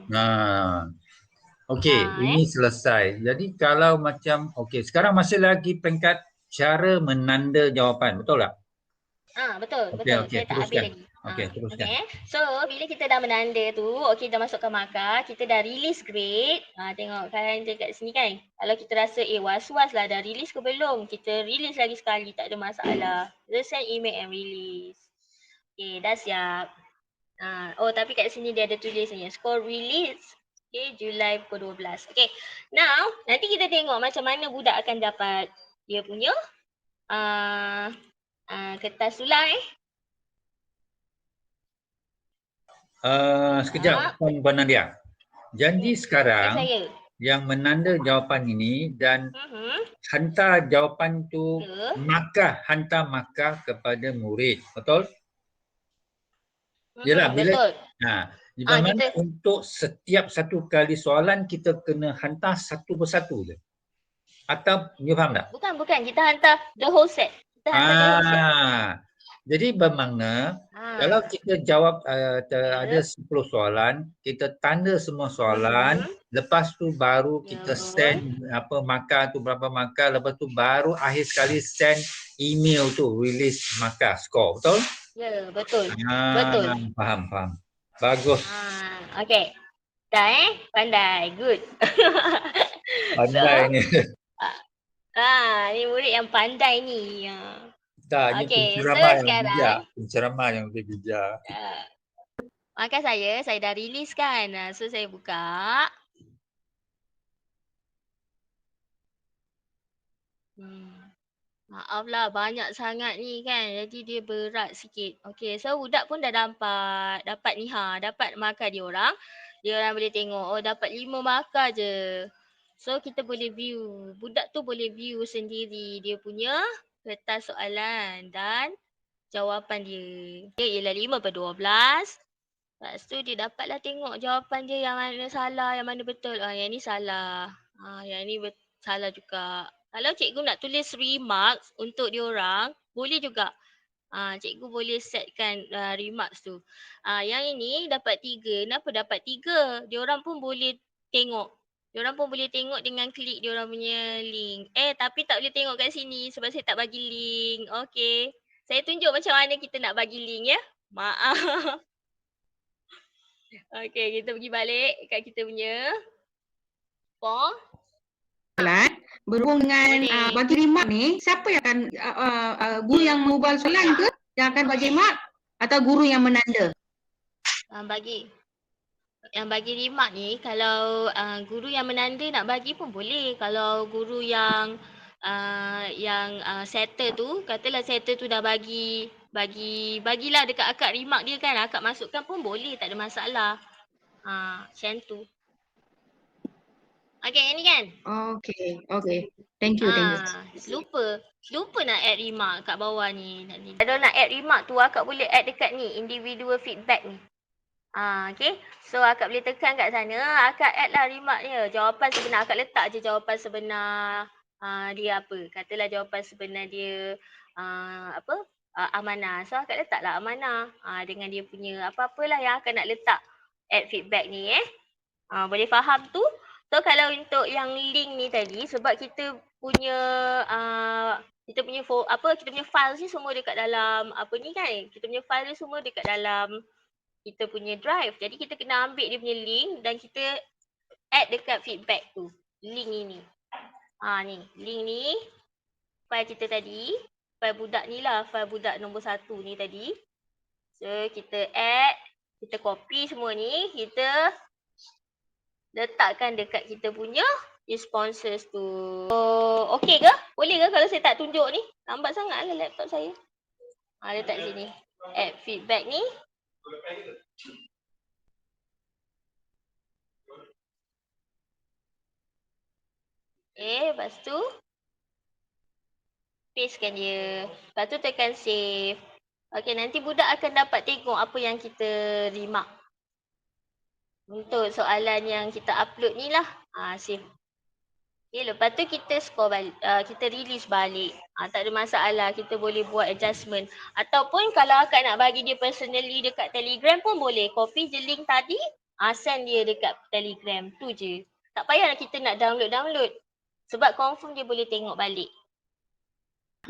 Okey, ini selesai. Jadi kalau macam sekarang masih lagi peringkat cara menanda jawapan, betul tak? Betul. Okey, Saya tak habis lagi. teruskan. So bila kita dah menanda tu, dah masukkan markah, kita dah release grade. Tengok kan dekat sini kan. Kalau kita rasa was-was lah dah release ke belum, kita release lagi sekali, tak ada masalah. Just send email and release. Okay, dah siap. Tapi kat sini dia ada tulis ni, score release. Okay, Julai pukul 12. Okay, now nanti kita tengok macam mana budak akan dapat dia punya kertas tulang Sekejap Puan Nadia. Janji sekarang yang menanda jawapan ini dan hantar jawapan tu hantar markah kepada murid. Betul? Yalah, bila di mana untuk setiap satu kali soalan kita kena hantar satu persatu je. Atau you faham tak? Bukan, kita hantar the whole set. Jadi bermakna kalau kita jawab ada 10 soalan, kita tanda semua soalan, lepas tu baru kita send markah tu berapa markah, lepas tu baru akhir sekali send email tu release markah score, betul? Ya, betul. Betul. Faham. Bagus. Okey. Dah pandai. Good. Pandai ni. Ni murid yang pandai ni. Tak, ini penceramah yang lebih bijak. Maka saya dah release kan. So saya buka. Maaf lah, banyak sangat ni kan. Jadi dia berat sikit. Okay, so budak pun dah dapat ni dapat markah dia orang. Dia orang boleh tengok, dapat 5 markah je. So kita boleh view. Budak tu boleh view sendiri dia punya kertas soalan dan jawapan dia. Dia ialah 5/12. Lepas tu dia dapatlah tengok jawapan dia yang mana salah, yang mana betul. Yang ni salah. Yang ni salah juga. Kalau cikgu nak tulis remarks untuk diorang, boleh juga. Cikgu boleh setkan remarks tu. Yang ini dapat 3. Kenapa dapat 3? Diorang pun boleh tengok. Diorang pun boleh tengok dengan klik diorang punya link. Tapi tak boleh tengok kat sini sebab saya tak bagi link. Okey. Saya tunjuk macam mana kita nak bagi link ya. Maaf. Okey, kita pergi balik kat kita punya form. Soalan berhubung dengan Boleh. bagi remark ni, siapa yang akan guru yang mengubah soalan ke yang akan bagi remark atau guru yang menanda? Yang bagi remark ni, kalau guru yang menanda nak bagi pun boleh. Kalau guru yang settle tu, katalah settle tu dah bagilah dekat akak remark dia kan, akak masukkan pun boleh, tak ada masalah. Macam tu. Okey, yang ni kan? Okay. Thank you. Lupa nak add remark kat bawah ni. Kalau nak add remark tu, akak boleh add dekat ni, individual feedback ni. Okay. So akak boleh tekan kat sana, akak add lah remark dia. Jawapan sebenar, akak letak je jawapan sebenar dia apa. Katalah jawapan sebenar dia amanah. So akak letak lah amanah dengan dia punya apa-apalah yang akak nak letak add feedback ni boleh faham tu? So kalau untuk yang link ni tadi, sebab kita punya kita punya files ni semua dekat dalam apa ni kan? Kita punya file ni semua dekat dalam kita punya drive. Jadi kita kena ambil dia punya link dan kita add dekat feedback tu. Link ini. Ni, link ni file kita tadi, file budak ni lah, file budak nombor 1 ni tadi. So kita add, kita copy semua ni, kita letakkan dekat kita punya responses tu. Okey ke? Boleh ke kalau saya tak tunjuk ni? Lambat sangat lah laptop saya. Letak sini. Add feedback ni. Lepas tu pastekan dia. Lepas tu tekan save. Okey, nanti budak akan dapat tengok apa yang kita remark. Untuk soalan yang kita upload ni lah. Save. Okay, lepas tu kita score balik, kita release balik. Tak ada masalah, kita boleh buat adjustment. Ataupun kalau akak nak bagi dia personally dekat Telegram pun boleh. Copy je link tadi, send dia dekat Telegram. Tu je. Tak payahlah kita nak download. Sebab confirm dia boleh tengok balik.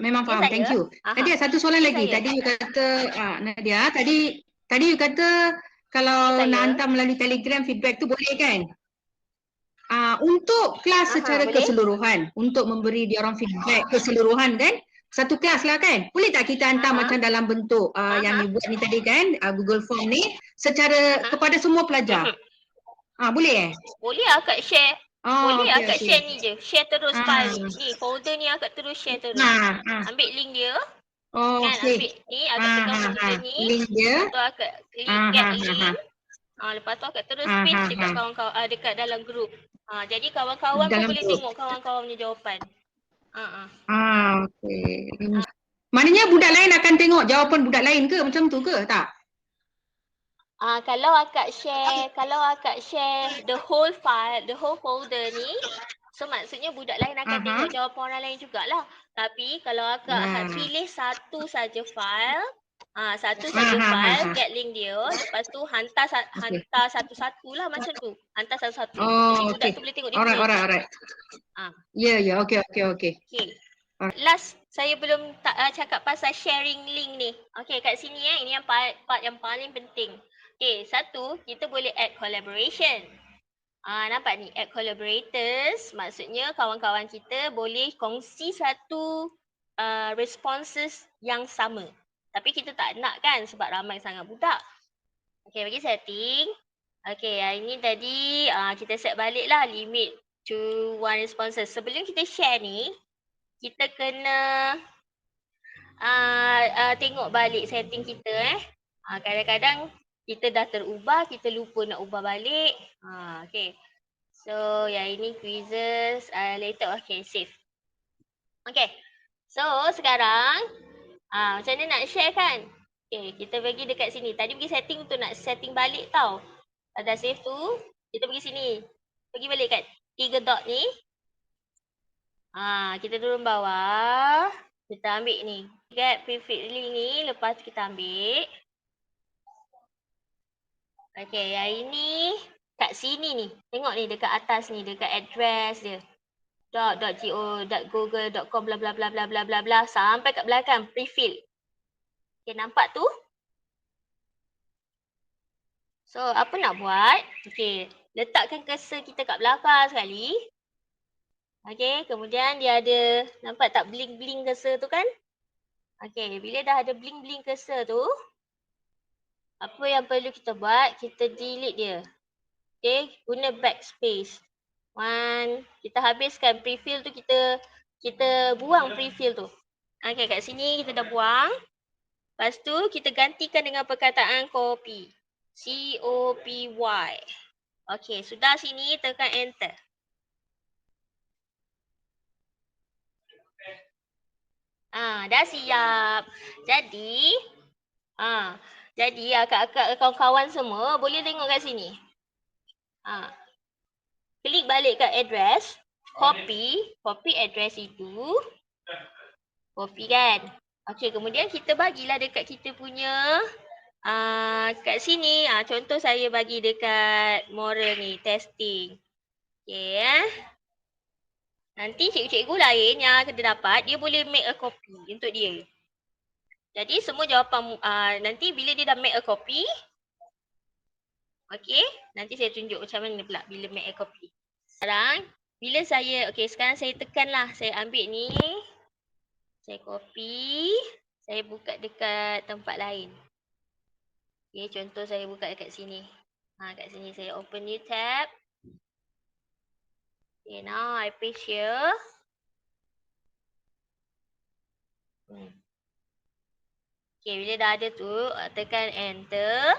Memang faham, thank you. Nadia, satu soalan lagi. Tadi you kata, Nadia, tadi you kata kalau nak hantar melalui Telegram feedback tu boleh kan? Untuk kelas secara keseluruhan, untuk memberi dia orang feedback keseluruhan kan? Satu kelas lah kan? Boleh tak kita hantar macam dalam bentuk yang you buat ni tadi kan? Google Form ni secara kepada semua pelajar? Boleh Boleh akak share. Boleh akak share ni je. Share terus file ni. Ni folder ni akak terus share terus. Ambil link dia. Kan ambil ni, akak tekan folder ni. Link dia. Lepas tu akak klik get link. Lepas tu akak terus paste dekat kawan-kawan dekat dalam group. Jadi kawan-kawan pun boleh tengok kawan-kawan punya jawapan. Okey. Maknanya budak lain akan tengok jawapan budak lain ke? Macam tu ke? Tak? Kalau akak share the whole file, the whole folder ni, so maksudnya budak lain akan tengok jawapan orang lain jugalah. Tapi kalau akak pilih satu saja file, file, get link dia, lepas tu hantar satu-satu lah macam tu. Hantar satu-satu. Jadi budak tu boleh tengok dia. Alright. Ya, okey. Okay. Last, saya belum cakap pasal sharing link ni. Okay, kat sini ini yang part yang paling penting. Okay, satu, kita boleh add collaboration. Nampak ni, add collaborators. Maksudnya kawan-kawan kita boleh kongsi satu responses yang sama. Tapi kita tak nak kan sebab ramai sangat budak. Okay, bagi setting. Okay, ini tadi kita set balik lah limit to one responses. Sebelum kita share ni, kita kena tengok balik setting kita kadang-kadang kita dah terubah, kita lupa nak ubah balik. Okay. So, yang ini quizzes later. Okay, save. Okay. So, sekarang macam mana nak share kan? Okay, kita bagi dekat sini. Tadi pergi setting untuk nak setting balik tau. Dah save tu, kita pergi sini. Pergi balik kat 3 dot ni. Kita turun bawah. Kita ambil ni. Get prefix link ni, lepas tu kita ambil. Okay, yang ini kat sini ni. Tengok ni dekat atas ni, dekat address dia. .go.google.com bla bla bla bla bla bla bla sampai kat belakang prefill. Okay, nampak tu? So, apa nak buat? Okay, letakkan cursor kita kat belakang sekali. Okay, kemudian dia ada, nampak tak bling-bling cursor tu kan? Okay, bila dah ada bling-bling cursor tu, apa yang perlu kita buat? Kita delete dia. Okay, guna backspace. Kita habiskan prefill tu, kita buang prefill tu. Okay, kat sini kita dah buang. Lepas tu kita gantikan dengan perkataan copy. C-O-P-Y. Okay, sudah sini tekan enter. Dah siap. Jadi akak-akak kawan-kawan semua boleh tengok kat sini. Klik balik kat address, copy address itu. Copy kan? Okey, kemudian kita bagilah dekat kita punya kat sini. Contoh saya bagi dekat moral ni, testing. Okey Nanti cikgu-cikgu lain yang kena dapat, dia boleh make a copy untuk dia. Jadi semua jawapan nanti bila dia dah make a copy, okey, nanti saya tunjuk macam mana pula bila make a copy. Sekarang, bila saya, sekarang saya tekanlah, saya ambil ni, saya copy, saya buka dekat tempat lain. Okay, contoh saya buka dekat sini. Kat sini saya open new tab. Okay, now I paste here. Okay, bila dah ada tu, tekan enter.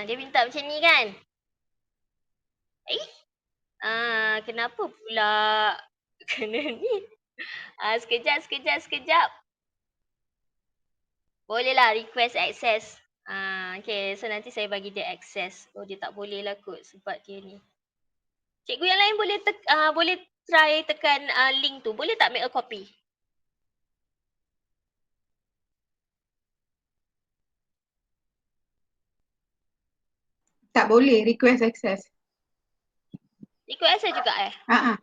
Dia minta macam ni kan? Kenapa pula kena ni? Sekejap. Bolehlah request access. Okay, so nanti saya bagi dia access. Oh, dia tak boleh lah kot sebab dia ni. Cikgu yang lain boleh try tekan link tu. Boleh tak make a copy? Tak boleh request access. Request access juga Sekejap.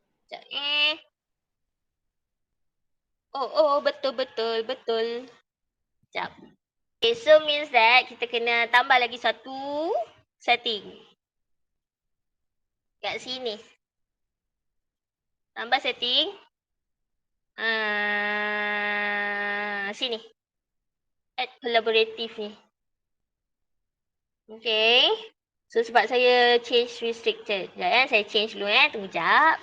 Betul. Sekejap. Okay, so means that kita kena tambah lagi satu setting. Kat sini. Tambah setting. Sini. Add collaborative ni. Okay. So sebab saya change restricted. Sekejap saya change dulu tunggu sekejap.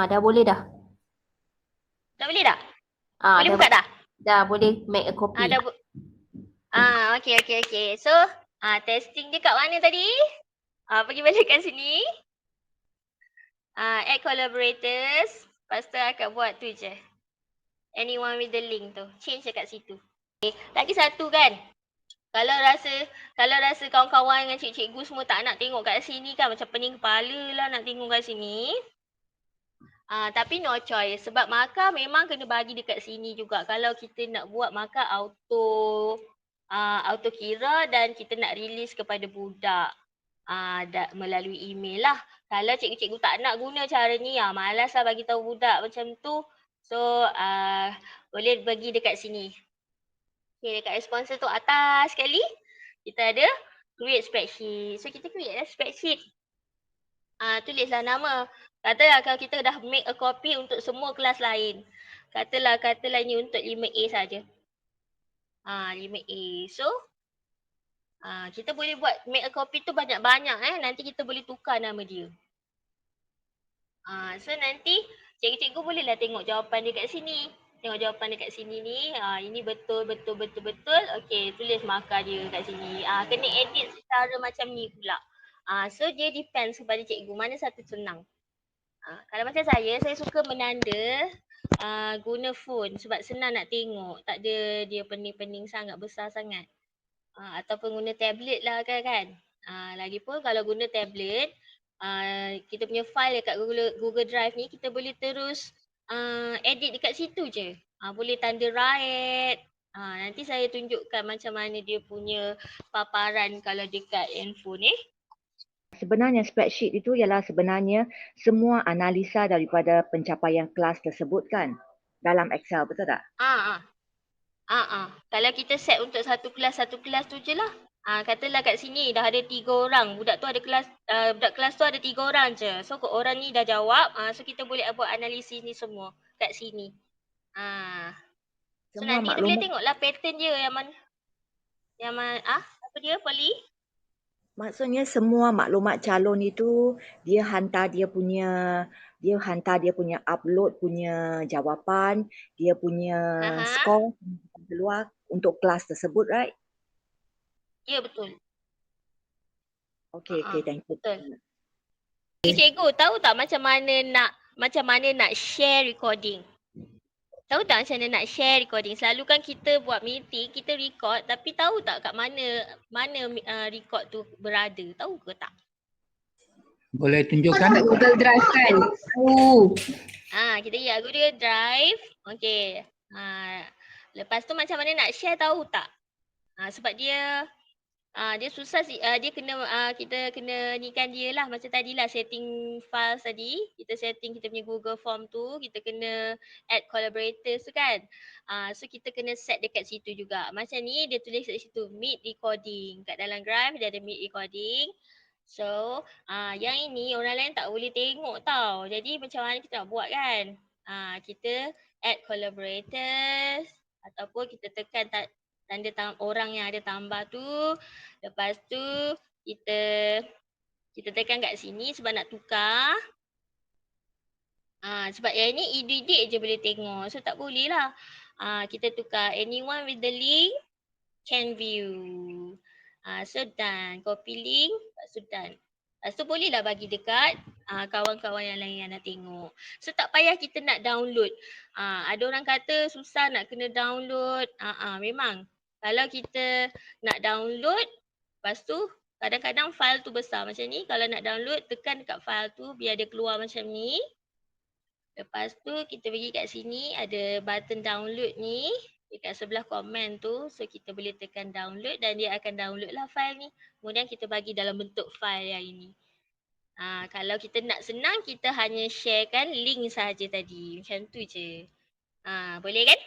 Dah boleh dah. Dah boleh tak? Boleh dah, buka dah? Dah boleh make a copy. Okay. So, testing dia kat mana tadi? Pergi balik kat sini. Add collaborators. Lepas tu akak buat tu je. Anyone with the link tu. Change dekat situ. Okay. Lagi satu kan. Kalau rasa kawan-kawan dengan cikgu semua tak nak tengok kat sini kan. Macam pening kepala lah nak tengok kat sini. Tapi no choice. Sebab markah memang kena bagi dekat sini juga. Kalau kita nak buat markah auto kira dan kita nak release kepada budak melalui email lah. Kalau cikgu-cikgu tak nak guna cara ni, malas lah bagi tahu budak macam tu. So, boleh bagi dekat sini. Okay, dekat responser tu atas sekali, kita ada create spreadsheet. So, kita create spreadsheet. Tulislah nama. Katalah kalau kita dah make a copy untuk semua kelas lain. Katalah ni untuk 5A saja. limit A. So kita boleh buat make a copy tu banyak-banyak nanti kita boleh tukar nama dia. So nanti cikgu bolehlah tengok jawapan dia kat sini. Tengok jawapan dia kat sini ni. Ini betul. Okey, tulis markah dia kat sini. Kena edit secara macam ni pula. So dia depends kepada cikgu mana satu senang. Kalau macam saya suka menanda guna phone sebab senang nak tengok. Tak ada dia pening-pening sangat, besar sangat. Ataupun guna tablet lah kan. Lagipun kalau guna tablet, kita punya file dekat Google Drive ni kita boleh terus edit dekat situ je. Boleh tanda right. Nanti saya tunjukkan macam mana dia punya paparan kalau dekat handphone ni. Sebenarnya spreadsheet itu ialah sebenarnya semua analisa daripada pencapaian kelas tersebut kan dalam Excel, betul tak? Kalau kita set untuk satu kelas tu je lah. Katalah kat sini dah ada 3 orang. Budak kelas tu ada 3 orang je. So orang ni dah jawab. So kita boleh buat analisis ni semua kat sini. So Semua nanti kita boleh tengoklah pattern dia yang mana apa dia Polly? Maksudnya semua maklumat calon itu dia hantar dia punya upload punya jawapan, dia punya skor keluar untuk kelas tersebut, right? Ya, betul. Okay, thank you. Betul. Cikgu tahu tak macam mana nak share recording? Tahu tak macam mana nak share recording? Selalu kan kita buat meeting, kita record, tapi tahu tak kat mana record tu berada? Tahu ke tak? Boleh tunjukkan? Google Drive kan? Kita Google Drive. Okey. Lepas tu macam mana nak share tahu tak? Sebab dia susah sih. Kita kena nikan dia lah. Macam tadilah setting files tadi. Kita setting kita punya Google Form tu. Kita kena add collaborators tu kan. So kita kena set dekat situ juga. Macam ni dia tulis kat situ meet recording. Kat dalam Drive dia ada meet recording. So yang ini orang lain tak boleh tengok tau. Jadi macam mana kita nak buat kan? Kita add collaborators. Ataupun kita tekan tanda orang yang ada tambah tu. Lepas tu kita tekan kat sini sebab nak tukar. Sebab yang ni idik-idik je boleh tengok. So tak boleh lah. Kita tukar anyone with the link can view. So done. Copy link. So done. Lepas tu bolehlah bagi dekat kawan-kawan yang lain yang nak tengok. So tak payah kita nak download. Ada orang kata susah nak kena download. Memang. Kalau kita nak download, lepas tu kadang-kadang file tu besar macam ni. Kalau nak download, tekan dekat file tu biar dia keluar macam ni. Lepas tu kita pergi kat sini ada button download ni. Dekat sebelah komen tu. So kita boleh tekan download dan dia akan download lah file ni. Kemudian kita bagi dalam bentuk file yang ini. Kalau kita nak senang, kita hanya sharekan link sahaja tadi. Macam tu je. Boleh kan?